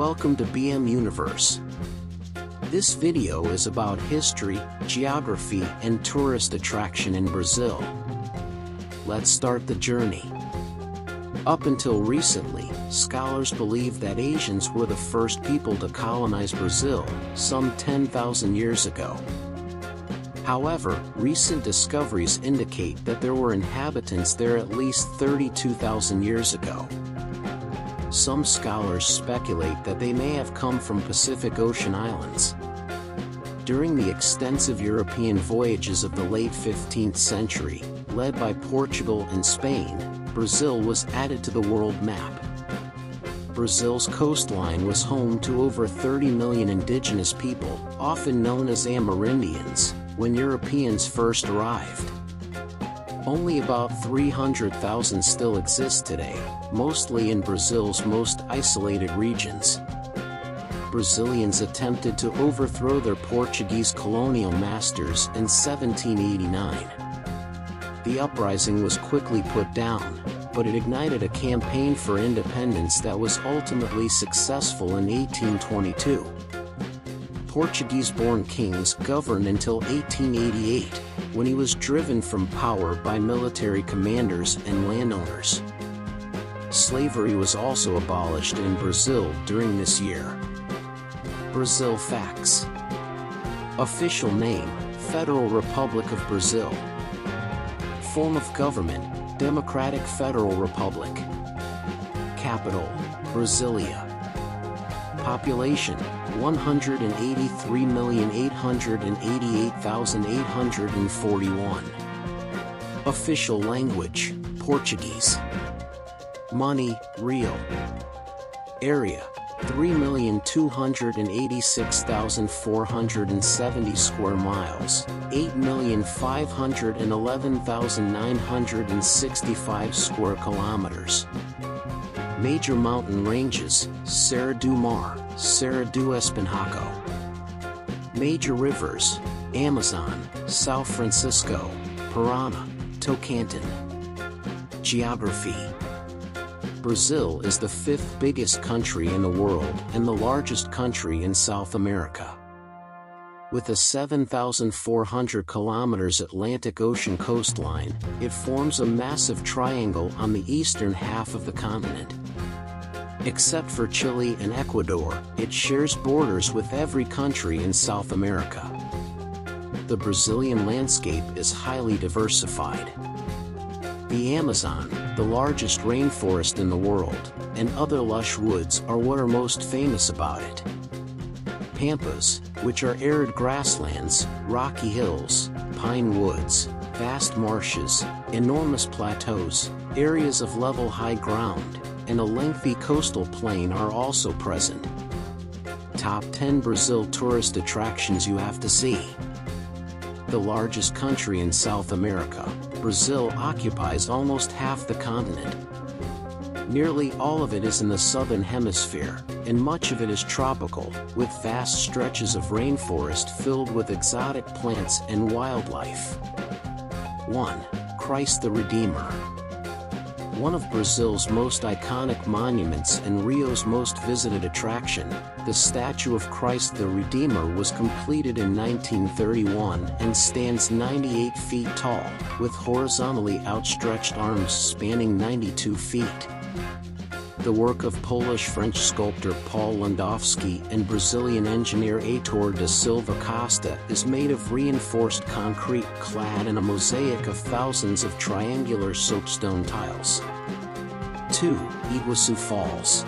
Welcome to BM Universe. This video is about history, geography, and tourist attraction in Brazil. Let's start the journey. Up until recently, scholars believed that Asians were the first people to colonize Brazil, some 10,000 years ago. However, recent discoveries indicate that there were inhabitants there at least 32,000 years ago. Some scholars speculate that they may have come from Pacific Ocean islands. During the extensive European voyages of the late 15th century, led by Portugal and Spain, Brazil was added to the world map. Brazil's coastline was home to over 30 million indigenous people, often known as Amerindians, when Europeans first arrived. Only about 300,000 still exist today, mostly in Brazil's most isolated regions. Brazilians attempted to overthrow their Portuguese colonial masters in 1789. The uprising was quickly put down, but it ignited a campaign for independence that was ultimately successful in 1822. Portuguese-born kings governed until 1888, when he was driven from power by military commanders and landowners. Slavery was also abolished in Brazil during this year. Brazil facts. Official name, Federal Republic of Brazil. Form of government, Democratic Federal Republic. Capital, Brasilia. Population, 183,888,841. Official language, Portuguese. Money, real. Area, 3,286,470 square miles, 8,511,965 square kilometers. Major mountain ranges, Serra do Mar, Serra do Espinhaco. Major rivers, Amazon, São Francisco, Paraná, Tocantins. Geography. Brazil is the fifth biggest country in the world and the largest country in South America. With a 7,400 kilometers Atlantic Ocean coastline, it forms a massive triangle on the eastern half of the continent. Except for Chile and Ecuador, it shares borders with every country in South America. The Brazilian landscape is highly diversified. The Amazon, the largest rainforest in the world, and other lush woods are what are most famous about it. Pampas, which are arid grasslands, rocky hills, pine woods, vast marshes, enormous plateaus, areas of level high ground, and a lengthy coastal plain are also present. Top 10 Brazil tourist attractions you have to see. The largest country in South America, Brazil occupies almost half the continent. Nearly all of it is in the southern hemisphere, and much of it is tropical, with vast stretches of rainforest filled with exotic plants and wildlife. 1. Christ the Redeemer. One of Brazil's most iconic monuments and Rio's most visited attraction, the statue of Christ the Redeemer was completed in 1931 and stands 98 feet tall, with horizontally outstretched arms spanning 92 feet. The work of Polish-French sculptor Paul Landowski and Brazilian engineer Heitor da Silva Costa is made of reinforced concrete clad in a mosaic of thousands of triangular soapstone tiles. 2. Iguaçu Falls.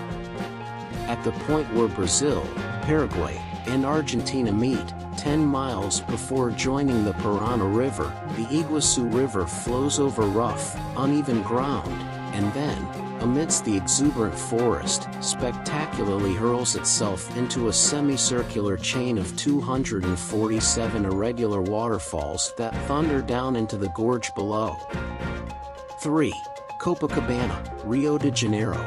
At the point where Brazil, Paraguay, and Argentina meet, 10 miles before joining the Paraná River, the Iguaçu River flows over rough, uneven ground, and then, amidst the exuberant forest, spectacularly hurls itself into a semicircular chain of 247 irregular waterfalls that thunder down into the gorge below. 3. Copacabana, Rio de Janeiro.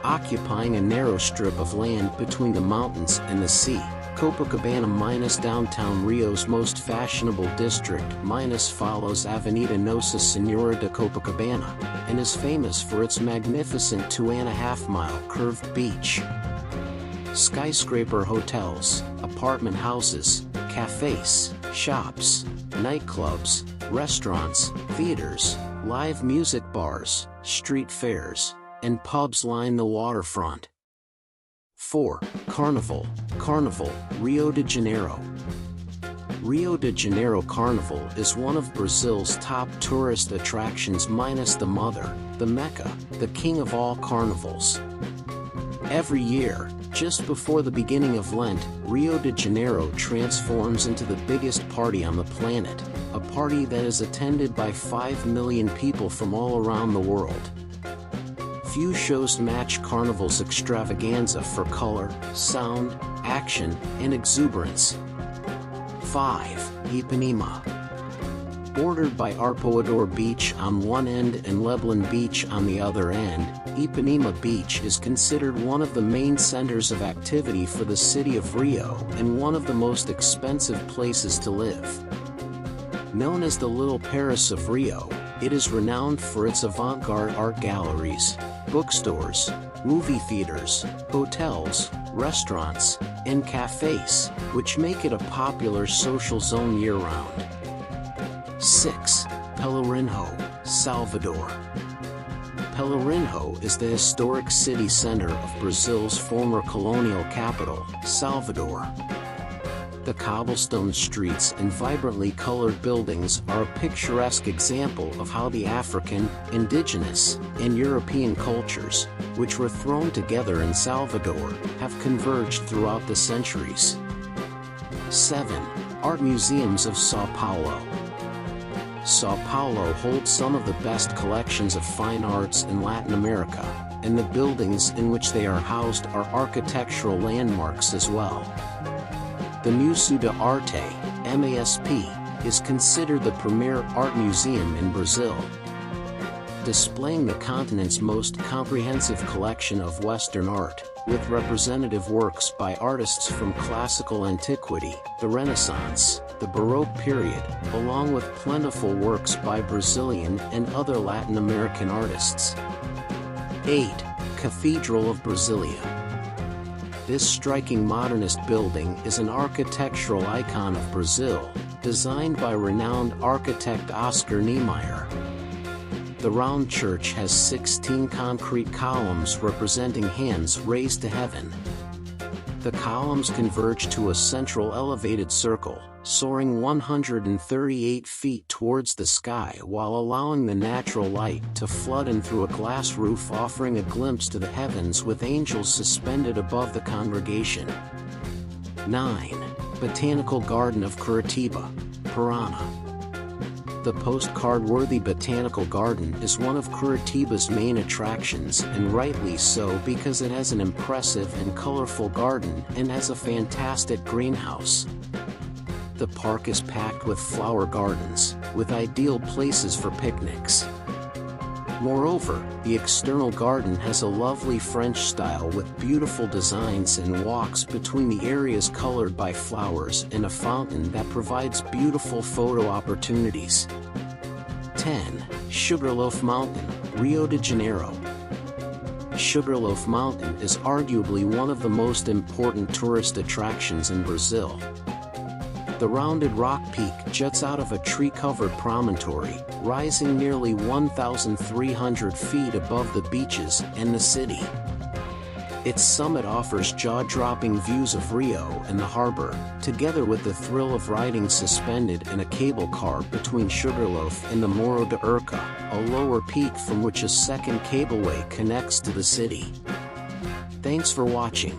Occupying a narrow strip of land between the mountains and the sea, Copacabana minus downtown Rio's most fashionable district minus follows Avenida Nossa Senhora de Copacabana, and is famous for its magnificent 2.5-mile curved beach. Skyscraper hotels, apartment houses, cafes, shops, nightclubs, restaurants, theaters, live music bars, street fairs, and pubs line the waterfront. 4. Carnival, Rio de Janeiro. Rio de Janeiro Carnival is one of Brazil's top tourist attractions minus the mother, the Mecca, the king of all carnivals. Every year, just before the beginning of Lent, Rio de Janeiro transforms into the biggest party on the planet, a party that is attended by 5 million people from all around the world. Few shows match Carnival's extravaganza for color, sound, action, and exuberance. 5. Ipanema. Bordered by Arpoador Beach on one end and Leblon Beach on the other end, Ipanema Beach is considered one of the main centers of activity for the city of Rio and one of the most expensive places to live. Known as the Little Paris of Rio, it is renowned for its avant-garde art galleries, bookstores, movie theaters, hotels, restaurants, and cafes, which make it a popular social zone year-round. 6. Pelourinho, Salvador. Pelourinho is the historic city center of Brazil's former colonial capital, Salvador. The cobblestone streets and vibrantly colored buildings are a picturesque example of how the African, indigenous, and European cultures, which were thrown together in Salvador, have converged throughout the centuries. 7. Art Museums of São Paulo. São Paulo holds some of the best collections of fine arts in Latin America, and the buildings in which they are housed are architectural landmarks as well. The Museu de Arte, MASP, is considered the premier art museum in Brazil. Displaying the continent's most comprehensive collection of Western art, with representative works by artists from classical antiquity, the Renaissance, the Baroque period, along with plentiful works by Brazilian and other Latin American artists. 8. Cathedral of Brasilia. This striking modernist building is an architectural icon of Brazil, designed by renowned architect Oscar Niemeyer. The round church has 16 concrete columns representing hands raised to heaven. The columns converge to a central elevated circle, soaring 138 feet towards the sky while allowing the natural light to flood in through a glass roof, offering a glimpse to the heavens with angels suspended above the congregation. 9. Botanical Garden of Curitiba, Paraná. The postcard-worthy Botanical Garden is one of Curitiba's main attractions, and rightly so because it has an impressive and colorful garden and has a fantastic greenhouse. The park is packed with flower gardens, with ideal places for picnics. Moreover, the external garden has a lovely French style with beautiful designs and walks between the areas colored by flowers and a fountain that provides beautiful photo opportunities. 10. Sugarloaf Mountain, Rio de Janeiro. Sugarloaf Mountain is arguably one of the most important tourist attractions in Brazil. The rounded rock peak juts out of a tree-covered promontory, rising nearly 1,300 feet above the beaches and the city. Its summit offers jaw-dropping views of Rio and the harbor, together with the thrill of riding suspended in a cable car between Sugarloaf and the Morro de Urca, a lower peak from which a second cableway connects to the city. Thanks for watching.